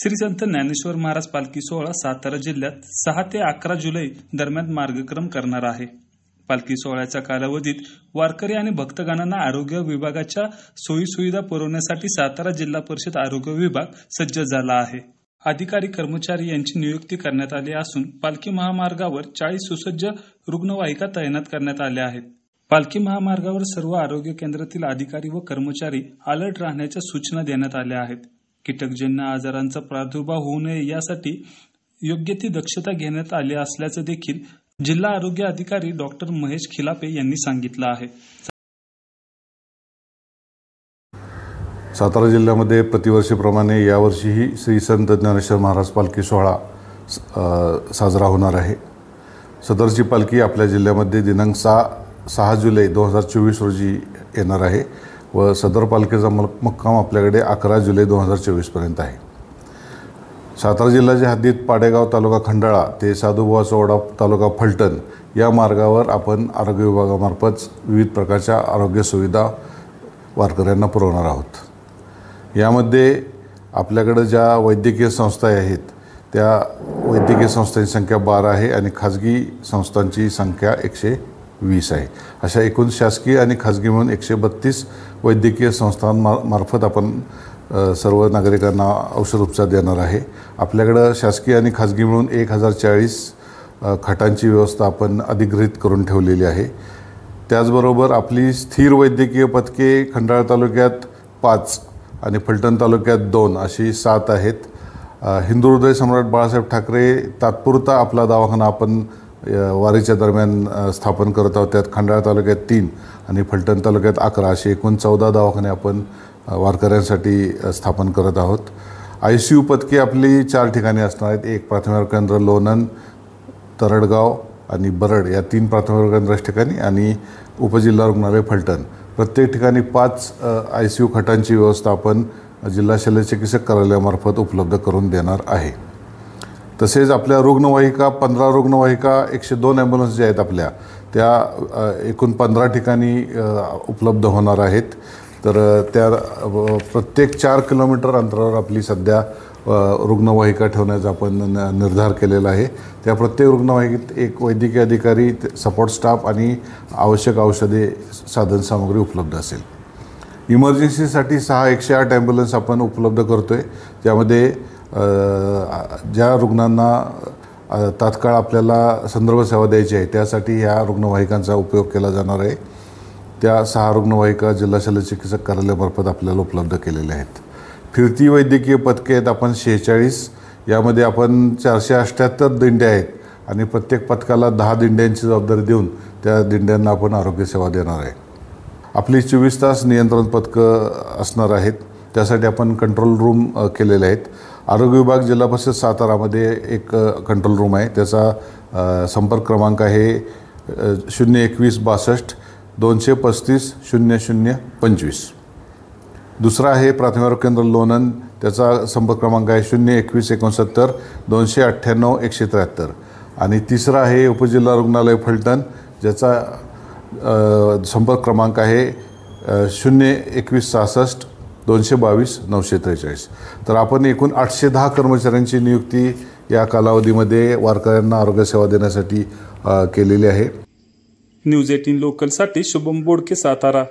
श्री संत ज्ञानेश्वर महाराज पालखी सोहळा सातारा जिल्ह्यात 6 ते 11 जुलै दरम्यान मार्गक्रम करणार आहे। पालखी सोहळ्याच्या कालावधीत वारकरी आणि भक्तगणांना आरोग्य विभागाच्या सोयीसुविधा पुरवण्यासाठी सातारा जिल्हा परिषद आरोग्य विभाग सज्ज झाला आहे। अधिकारी कर्मचारी यांची नियुक्ती करण्यात आली असून पालखी महामार्गावर 40 सुसज्ज रुग्णवाहिका तैनात करण्यात आल्या आहेत। पालखी महामार्गावर सर्व आरोग्य केंद्रातील अधिकारी व कर्मचारी अलर्ट राहण्याच्या सूचना देण्यात आल्या आहेत। कीटकजन्य आजारांचा प्रादुर्भाव होऊ नये यासाठी योग्य ती दक्षता घेण्यात आली असल्याचं देखील जिल्हा आरोग्य अधिकारी डॉक्टर महेश खिलापे यांनी सांगितलं आहे। सातारा जिल्ह्यामध्ये प्रतिवर्षीप्रमाणे यावर्षीही श्री संत ज्ञानेश्वर महाराज पालखी सोहळा साजरा होणार आहे। सदरची पालखी आपल्या जिल्ह्यामध्ये दिनांक 6 जुलै 2024 रोजी येणार आहे व सदर पालखीचा मुक्काम आपल्याकडे 11 जुलै 2024 पर्यंत आहे। सातारा जिल्ह्याच्या हद्दीत पाडेगाव तालुका खंडाळा ते साधुबुवा चौडा तालुका फलटण या मार्गावर आपण आरोग्य विभागामार्फत विविध प्रकारच्या आरोग्य सुविधा वारकऱ्यांना पुरवणार आहोत। यामध्ये आपल्याकडे ज्या वैद्यकीय संस्था आहेत त्या वैद्यकीय संस्थांची संख्या 12 आहे आणि खाजगी संस्थांची संख्या 120 आहे। अशा एकूण शासकीय आणि खाजगी मिळून 132 वैद्यकीय संस्थांमार्फत आपण सर्व नागरिकांना औषध उपचार देणार आहे। आपल्याकडे शासकीय आणि खाजगी मिळून 1040 खाटांची व्यवस्था आपण अधिग्रहित करून ठेवलेली आहे। त्याचबरोबर आपली स्थिर वैद्यकीय पथके खंडाळा तालुक्यात 5 आणि फलटण तालुक्यात 2 अशी 7 आहेत। हिंदू हृदय सम्राट बाळासाहेब ठाकरे तात्पुरता आपला दवाखाना आपण वारीच्या दरम्यान स्थापन करत आहोत। त्यात खंडाळा तालुक्यात 3 आणि फलटण तालुक्यात 11 असे एकूण 14 दवाखाने आपण वारकऱ्यांसाठी स्थापन करत आहोत। ICU पथके आपली 4 ठिकाणी असणार आहेत। एक प्राथमिक आरोग्य केंद्र लोणंद, तरडगाव आणि बरड या 3 प्राथमिक आरोग्य केंद्र ठिकाणी आणि उपजिल्हा रुग्णालय फलटण प्रत्येक ठिकाणी 5 ICU खटांची व्यवस्था आपण जिल्हा शल्यचिकित्सक कार्यालयामार्फत उपलब्ध करून देणार आहे। तसेच आपल्या रुग्णवाहिका 15 रुग्णवाहिका 102 ॲम्ब्युलन्स ज्या आहेत आपल्या त्या एकूण 15 ठिकाणी उपलब्ध होणार आहेत। तर त्या प्रत्येक 4 किलोमीटर अंतरावर आपली सध्या रुग्णवाहिका ठेवण्याचा आपण निर्धार केलेला आहे। त्या प्रत्येक रुग्णवाहिकेत एक वैद्यकीय अधिकारी, सपोर्ट स्टाफ आणि आवश्यक औषधे साधनसामुग्री उपलब्ध असेल। इमर्जन्सीसाठी 6 108 ॲम्ब्युलन्स आपण उपलब्ध करतो आहे। त्यामध्ये ज्या रुग्णांना तात्काळ आपल्याला संदर्भ सेवा द्यायची आहे त्यासाठी ह्या रुग्णवाहिकांचा उपयोग केला जाणार आहे। त्या 6 रुग्णवाहिका जिल्हा शल्यचिकित्सक कार्यालयामार्फत आपल्याला उपलब्ध केलेल्या आहेत। फिरती वैद्यकीय पथके आहेत आपण 46, यामध्ये आपण 478 दिंड्या आहेत आणि प्रत्येक पथकाला 10 दिंड्यांची जबाबदारी देऊन त्या दिंड्यांना आपण आरोग्य सेवा देणार आहे। आपली 24 तास नियंत्रण पथकं असणार आहेत। त्यासाठी आपण कंट्रोल रूम केलेले आहेत। आरोग्य विभाग जिल्हा परिषद सातारामध्ये एक कंट्रोल रूम आहे। त्याचा संपर्क क्रमांक आहे 021 62 235 0025। दुसरा आहे प्राथमिक आरोग्य केंद्र लोणंद, त्याचा संपर्क क्रमांक आहे 021 69 298 173 आणि तिसरा आहे उपजिल्हा रुग्णालय फलटण ज्याचा संपर्क क्रमांक आहे 021 66 222 943। तर आपण एकूण 810 कर्मचाऱ्यांची नियुक्ती या कालावधीमध्ये वारकऱ्यांना आरोग्य सेवा देण्यासाठी केलेली आहे। न्यूज 18 लोकलसाठी शुभम बोडके, सातारा।